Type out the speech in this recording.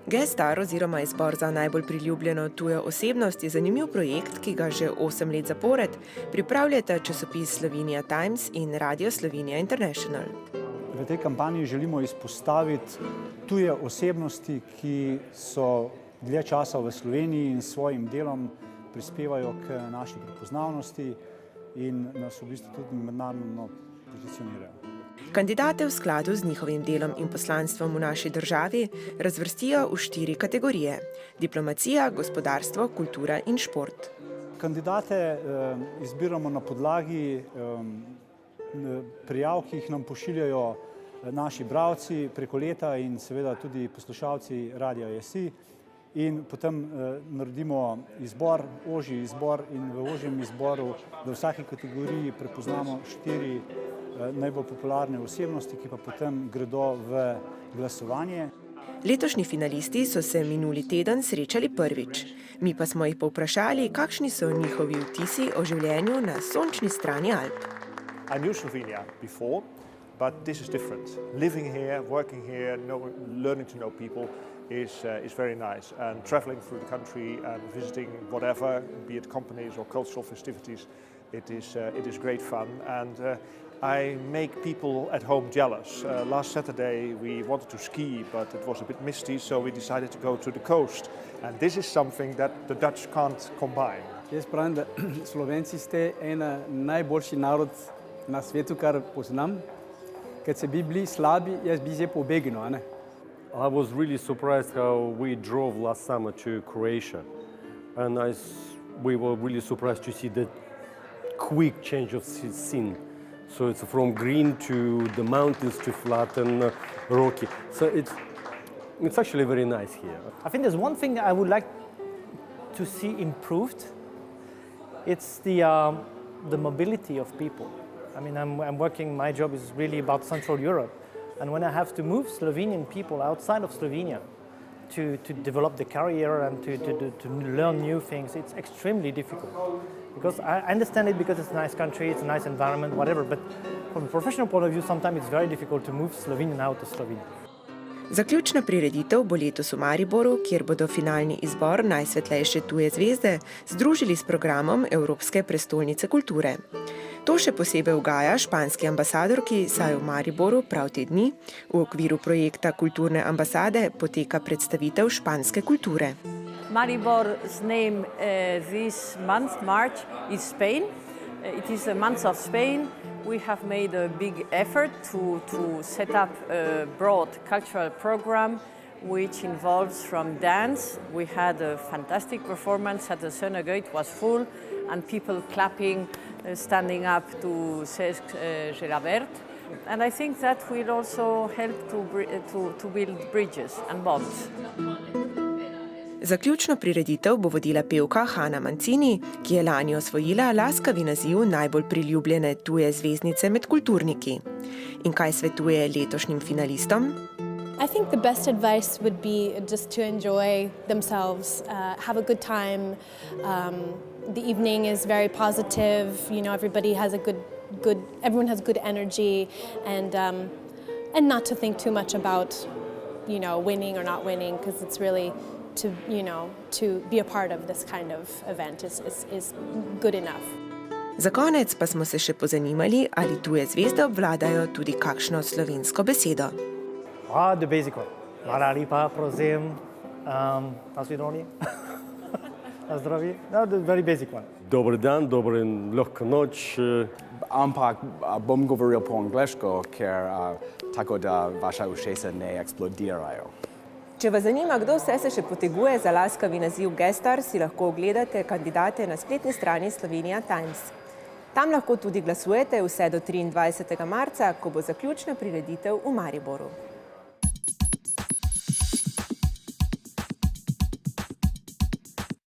Gestar oziroma izbor za najbolj priljubljeno tujo osebnost je zanimiv projekt, ki ga že 8 let zapored pripravljata časopis Slovenia Times in Radio Slovenia International. V tej kampanji želimo izpostaviti tuje osebnosti, ki so dlje časa v Sloveniji in s svojim delom prispevajo k naši prepoznavnosti in nas v bistvu tudi mednarodno pozicionirajo. Kandidate v skladu z njihovim delom in poslanstvom v naši državi razvrstijo v 4 kategorije: diplomacija, gospodarstvo, kultura in šport. Kandidate izbiramo na podlagi prijav, ki jih nam pošiljajo naši bralci preko leta in seveda tudi poslušalci Radia JSI. In potem naredimo izbor, ožji izbor in v ožjem izboru v vsaki kategoriji prepoznamo 4 najbolj popularne osebnosti, ki pa potem gredo v glasovanje. Letošnji finalisti so se minuli teden srečali prvič. Mi pa smo jih povprašali, kakšni so njihovi vtisi o življenju na sončni strani Alp. I knew Slovenia before, but this is different. Living here, working here, learning to know people is very nice. And traveling through the country and visiting whatever, be it companies or cultural festivities, it is great fun. And I make people at home jealous. Last Saturday we wanted to ski, but it was a bit misty, so we decided to go to the coast. And this is something that the Dutch can't combine. Jaz pravim, da Slovenci ste ena najboljši narod na svetu, kar poznam. Kad se bi bili slabi, jaz bi že pobegnil, a ne? I was really surprised how we drove last summer to Croatia, and we were really surprised to see the quick change of scene. So it's from green to the mountains to flat and rocky. So it's actually very nice here. I think there's one thing I would like to see improved. It's the mobility of people. I mean, I'm working, my job is really about Central Europe. And when I have to move Slovenian people outside of Slovenia to develop the career and to learn new things, it's extremely difficult. Because I understand it because it's a nice country, it's a nice environment, whatever, but from a professional point of view, sometimes it's very difficult to move Slovenian out of Slovenia. Zaključna prireditev bo letos v Mariboru, kjer bodo finalni izbor najsvetlejše tuje zvezde združili s programom Evropske prestolnice kulture. To še posebej ugaja španski ambasadorki, saj v Mariboru prav te dni v okviru projekta Kulturne ambasade poteka predstavitev španske kulture. Maribor's name this month, March, is Spain. It is a month of Spain. We have made a big effort to set up a broad cultural program which involves from dance. We had a fantastic performance at the synagogue. It was full and people clapping, standing up to Cesc Gelabert. And I think that will also help to build bridges and bonds. Zaključno prireditev bo vodila pevka Hana Mancini, ki je lani osvojila laskavi naziv najbolj priljubljene tuje zvezdnice med kulturniki. In kaj svetuje letošnjim finalistom? I think the best advice would be just to enjoy themselves, have a good time. The evening is very positive, you know, everybody has everyone has good energy, and not to think too much about, you know, winning or not winning, because it's really to be a part of this kind of event is good enough. Za konec pa smo se še pozanimali, ali tuje zvezde obvladajo tudi kakšno slovensko besedo. The basic one. Hvala lepa, prosim. Nasvidenje. Na zdravje. The very basic one. Dober dan, dobro in lahko noč. Ampak bom govoril po angleško, ker tako da vaša ušesa ne eksplodirajo. Če vas zanima, kdo vse se še poteguje za laskavi naziv Gestar, si lahko ogledate kandidate na spletni strani Slovenia Times. Tam lahko tudi glasujete vse do 23. marca, ko bo zaključna prireditev v Mariboru.